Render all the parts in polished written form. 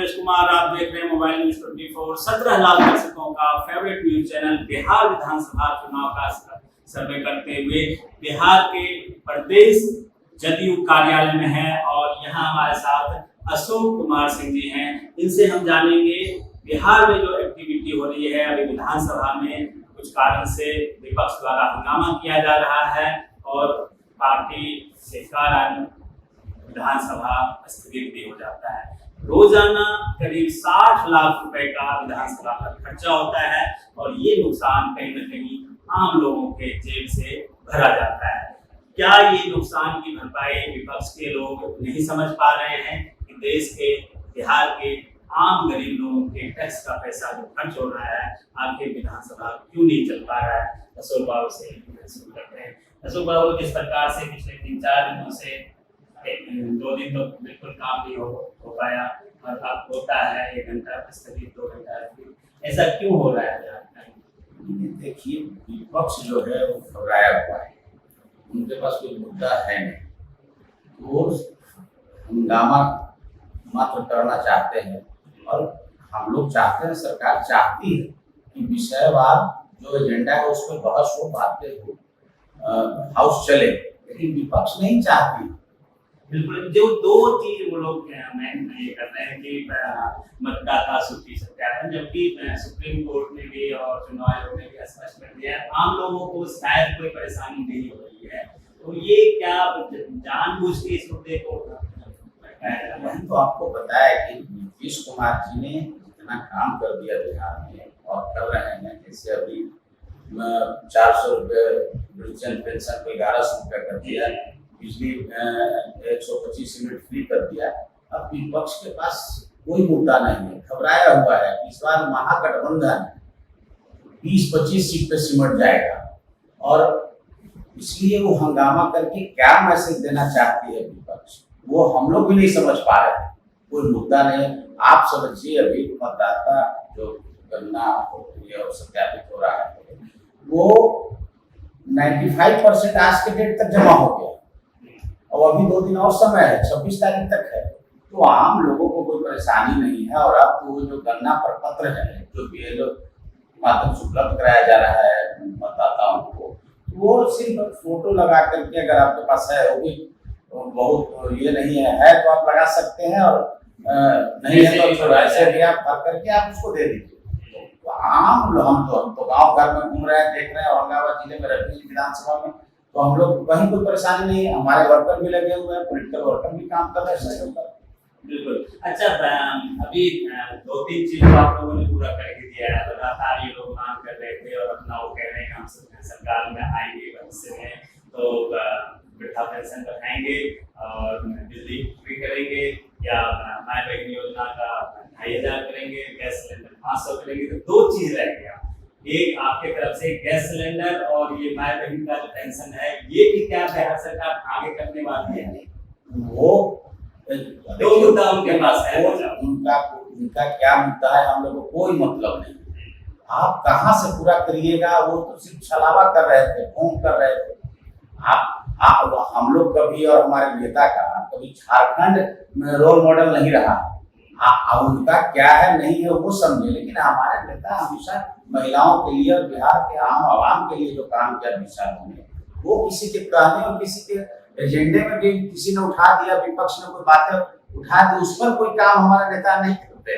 नीरज कुमार, आप देख रहे हैं मोबाइल न्यूज 24। 17 लाख दर्शकों का फेवरेट न्यूज चैनल बिहार विधानसभा चुनाव का सर्वे करते हुए बिहार के प्रदेश जदयू कार्यालय में है और यहाँ हमारे साथ अशोक कुमार सिंह जी हैं। इनसे हम जानेंगे बिहार में जो एक्टिविटी हो रही है। अभी विधानसभा में कुछ कारण से विपक्ष द्वारा हंगामा किया जा रहा है और पार्टी के कारण विधानसभा स्थगित भी हो जाता है। रोजाना करीब 60 लाख रुपए का विधानसभा का खर्चा होता है और ये नुकसान कहीं न कहीं आम लोगों के जेब से भरा जाता है। क्या ये नुकसान की भरपाई विपक्ष के लोग नहीं समझ पा रहे हैं कि देश के बिहार के आम गरीब लोगों के टैक्स का पैसा जो खर्च हो रहा है, आखिर विधानसभा क्यों नहीं चल पा रहा है? अशोक बाबू से शुरू करते हैं। अशोक बाबू, जिस प्रकार से पिछले 3-4 दिनों से 2 दिन तो बिल्कुल काम नहीं हो पाया और अब होता है 1 घंटा स्थगित, 2 घंटा, ऐसा क्यों हो रहा है? देखिए, विपक्ष जो है वो घबराया हुआ है, उनके पास कोई मुद्दा है नहीं। वो हंगामा मात्र करना चाहते हैं और हम लोग चाहते हैं, सरकार चाहती है कि विषयवार जो एजेंडा है उस पर बहस हो, बातें हो, हाउस चले, लेकिन विपक्ष नहीं चाहती। बिल्कुल, जो 2 चीज वो लोग ये कर रहे हैं कि मतदाता सूची सत्यापन, जबकि सुप्रीम कोर्ट ने भी और चुनाव आयोग ने भी स्पष्ट कर दिया है आम लोगों को शायद कोई परेशानी नहीं हो रही है। तो ये क्या जानबूझ के इस मुद्दे को वही तो आपको बताया कि नीतीश कुमार जी ने इतना काम कर दिया बिहार में और कर रहे हैं। जैसे अभी 400 रुपये वृद्धजन पेंशन को 1100 रुपये कर दिया, बिजली 125 यूनिट फ्री कर दिया। अब विपक्ष के पास कोई मुद्दा नहीं है, घबराया हुआ है। इस बार महागठबंधन 20-25 सीट पे सिमट जाएगा और इसलिए वो हंगामा करके क्या मैसेज देना चाहती है विपक्ष, वो हम लोग भी नहीं समझ पा रहे हैं। कोई मुद्दा नहीं। आप समझिए, अभी मतदाता जो गणना हो रही है और सत्यापित हो रहा है वो 95% आज के डेट तक जमा हो गया और अभी 2 दिन और समय है, 26 तारीख तक है। तो आम लोगों को कोई परेशानी नहीं है। और अब तो जो गणना प्रपत्र है जो BLO माध्यम से उपलब्ध कराया जा रहा है मतदाताओं को, वो सिर्फ फोटो लगा करके, अगर आपके पास है, वो भी बहुत ये नहीं है तो आप लगा सकते हैं और नहीं है तो थोड़ा ऐसे भी आप भर करके आप उसको दे दीजिए। तो आम हम तो गाँव घर में घूम रहे हैं, देख रहे हैं, औरंगाबाद जिले में रहते हैं विधानसभा में, तो हम लोग कहीं कोई परेशानी नहीं है। हमारे वर्कर भी लगे हुए हैं, पॉलिटिकल वर्कर भी काम कर रहे हैं सहयोग कर। बिल्कुल। अच्छा, अभी 2-3 चीज आप लोगों ने पूरा करके दिया है। लगातार ये लोग मांग कर रहे थे और अपना वो कह रहे हैं हम सरकार में आएंगे भविष्य में तो वृद्धा पेंशन बढ़ाएंगे और बिजली फ्री करेंगे या माय बहन योजना का 2500 करेंगे, गैस सिलेंडर 500 करेंगे। तो 2 चीज रह गया, एक आपके तरफ से गैस सिलेंडर और ये माय बहन का जो पेंशन है, ये भी क्या बिहार सरकार आगे करने वाली है? वो 2 मुद्दा उनके पास है। उनका क्या मुद्दा है हम लोग को कोई मतलब नहीं। आप कहाँ से पूरा करिएगा? वो तो सिर्फ छलावा कर रहे थे, ढोंग कर रहे थे। आप हम लोग कभी और हमारे नेता का कभी झारखंड में रोल मॉडल नहीं रहा। उनका क्या है नहीं है वो समझे, लेकिन हमारे नेता हमेशा महिलाओं के लिए और बिहार के आम आवाम के लिए जो काम किया 20 सालों में, वो किसी के कहने और किसी के एजेंडे में भी किसी ने उठा दिया, विपक्ष ने कोई बातें उठा दी, उस पर कोई काम हमारे नेता नहीं करते।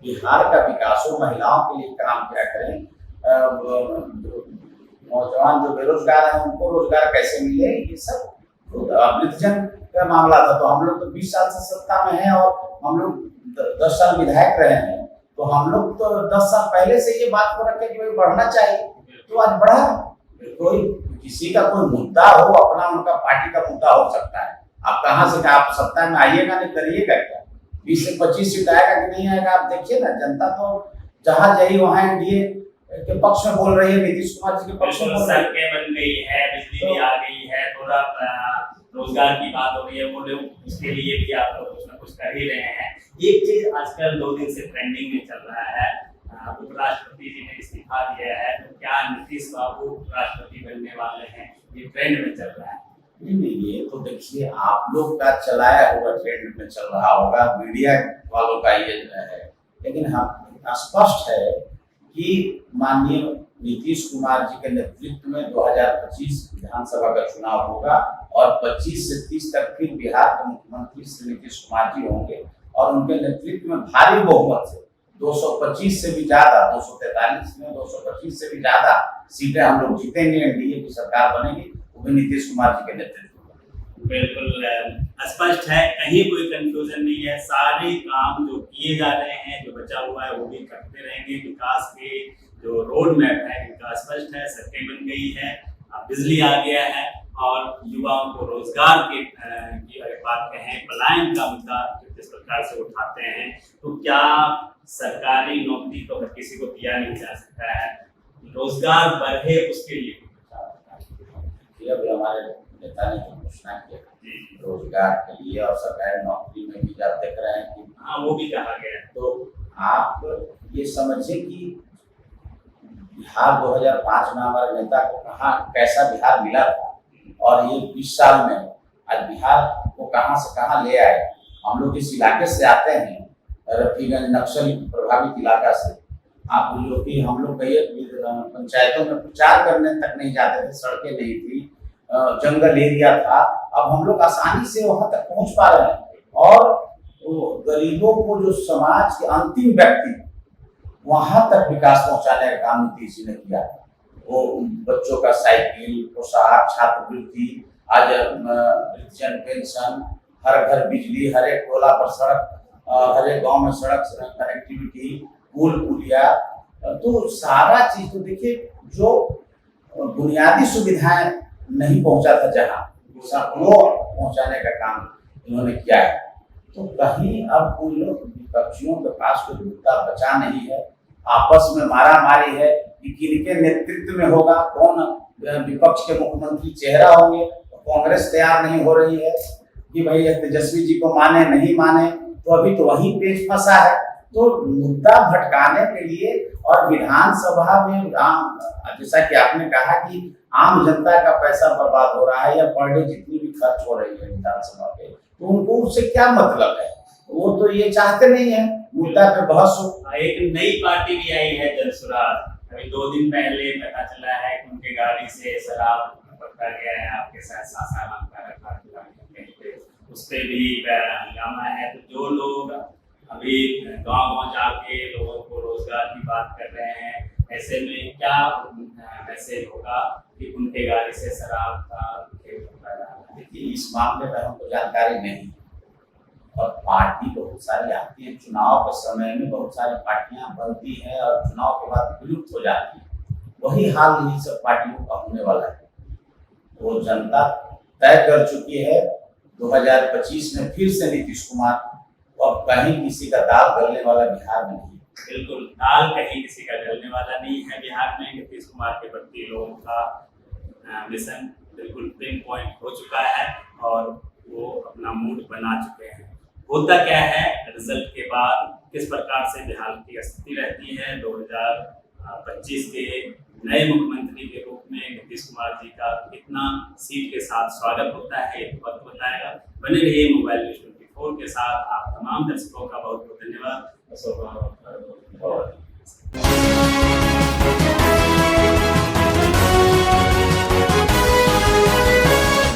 बिहार का विकास हो, महिलाओं के लिए काम क्या करें, नौजवान जो बेरोजगार हैं उनको रोजगार कैसे मिले, ये सब वृद्धजन का मामला था। तो हम लोग तो 20 साल से सत्ता में हैं और हम लोग 10 साल विधायक रहे हैं, तो हम लोग तो 10 साल पहले से ये बात को रखे कि भाई बढ़ना चाहिए, तो आज बढ़ा। कोई किसी का कोई मुद्दा हो, अपना उनका पार्टी का मुद्दा हो सकता है। आप कहाँ से आप सत्ता में आइएगा, नहीं करिएगा क्या? 20 से 25 सीट आएगा कि नहीं आएगा आप देखिए ना। जनता तो जहाँ जाइए वहाँ एनडीए के पक्ष में बोल रही है, नीतीश कुमार जी के पक्ष में सड़कें बन गई है, बिजली भी आ गई है, थोड़ा रोजगार की बात हो रही है, वो लोग उसके लिए भी आप लोग कुछ ना कुछ कर ही रहे हैं। एक चीज आजकल 2 दिन से ट्रेंडिंग में चल रहा है, उपराष्ट्रपति जी ने इस्तीफा दिया है, तो क्या नीतीश बाबू उपराष्ट्रपति बनने वाले हैं? ये ट्रेंड में चल रहा है। नहीं, ये तो देखिए आप लोग का चलाया हुआ ट्रेंड में चल रहा होगा, मीडिया वालों का ये है, लेकिन हम स्पष्ट है कि माननीय नीतीश कुमार जी के नेतृत्व में 2025 विधानसभा का चुनाव होगा और 25 से 30 तक फिर बिहार के मुख्यमंत्री श्री नीतीश कुमार जी होंगे और उनके नेतृत्व में भारी बहुमत से 225 से भी ज्यादा, 243 में 225 से भी ज्यादा सीटें हम लोग जीतेंगे, एनडीए की सरकार बनेगी, वो भी नीतीश कुमार जी के नेतृत्व में। बिल्कुल स्पष्ट है, कहीं कोई कंफ्यूजन नहीं है। सारे काम जो किए जा रहे हैं, जो बचा हुआ है वो भी करते रहेंगे। विकास के जो रोड मैप है इनका स्पष्ट है, सड़कें बन गई है, बिजली आ गया है और युवाओं को रोजगार की अगर बात कहें, पलायन का मुद्दा जिस प्रकार से उठाते हैं, तो क्या सरकारी नौकरी तो हर किसी को दिया नहीं जा सकता है, रोजगार बढ़े उसके लिए अभी हमारे नेता ने जो घोषणा की रोजगार के लिए और सरकारी नौकरी में भी आप देख रहे हैं कि हाँ वो भी कहा गया है। तो आप ये समझिए कि बिहार 2005 में हमारे नेता को कहाँ कैसा बिहार मिला था और ये 20 साल में आज बिहार को कहाँ से कहाँ ले आए। हम लोग इस इलाके से आते हैं, रफीगंज नक्सल प्रभावित इलाका से। आप जो कि हम लोग कई पंचायतों में प्रचार करने तक नहीं जाते थे, सड़कें नहीं थी, जंगल एरिया था, अब हम लोग आसानी से वहां तक पहुंच पा रहे हैं और गरीबों को जो समाज के अंतिम व्यक्ति वहां तक विकास पहुंचाने का काम नीतीश जी ने किया। वो बच्चों का साइकिल, पोशाक, छात्रवृत्ति, आज वृद्धजन पेंशन, हर घर बिजली, हर एक टोला पर सड़क, हर एक गांव में सड़क कनेक्टिविटी, पुल पुलिया, तो सारा चीज तो देखिए जो बुनियादी सुविधाएं नहीं पहुंचा था जहां वो पहुंचाने का काम इन्होंने किया है। तो कहीं अब उन लोग विपक्षियों के पास कोई मुद्दा बचा नहीं है, आपस में मारा मारी है कि किनके नेतृत्व में होगा, कौन विपक्ष के मुख्यमंत्री चेहरा होंगे। कांग्रेस तैयार नहीं हो रही है कि भाई तेजस्वी जी को माने नहीं माने, तो अभी तो वही पेच फंसा है। तो मुद्दा भटकाने के लिए और विधानसभा में जैसा कि आपने कहा कि आम जनता का पैसा बर्बाद हो रहा है या पर डे जितनी भी खर्च हो रही है विधानसभा पे, तो उनको उससे क्या मतलब है। वो तो ये चाहते नहीं है मुद्दा पे बहस हो। एक नई पार्टी भी आई है जनसुराज, अभी 2 दिन पहले पता चला है कि उनके गाड़ी से शराब पकड़ा गया है, आपके साथ सासाराम का रखा, उस पर भी हंगामा है। तो जो लोग अभी गांव जाके लोगों को रोजगार की बात कर रहे हैं, ऐसे में क्या मैसेज होगा कि उनके गाड़ी से शराब का देखिए इस मामले में हमको जानकारी नहीं और पार्टी बहुत सारी आती है, चुनाव के समय में बहुत सारी पार्टियां बनती हैं और चुनाव के बाद विलुप्त हो जाती है। वही हाल यही सब पार्टियों का होने वाला है। वो जनता तय कर चुकी है 2025 में फिर से नीतीश कुमार, अब कहीं किसी का दाल गलने वाला बिहार में नहीं। बिल्कुल दाल कहीं किसी का गलने वाला नहीं है बिहार में। नीतीश कुमार के प्रति लोगों का मिशन बिल्कुल पिन पॉइंट हो चुका है और वो अपना मूड बना चुके हैं। होता क्या है, रिजल्ट के बाद किस प्रकार से बिहार की स्थिति रहती है, 2025 के नए मुख्यमंत्री के रूप में नीतीश कुमार जी का कितना सीट के साथ स्वागत होता है, वक्त बताएगा। बने रहिए मोबाइल न्यूज 24 के साथ। आप तमाम दर्शकों का बहुत बहुत धन्यवाद।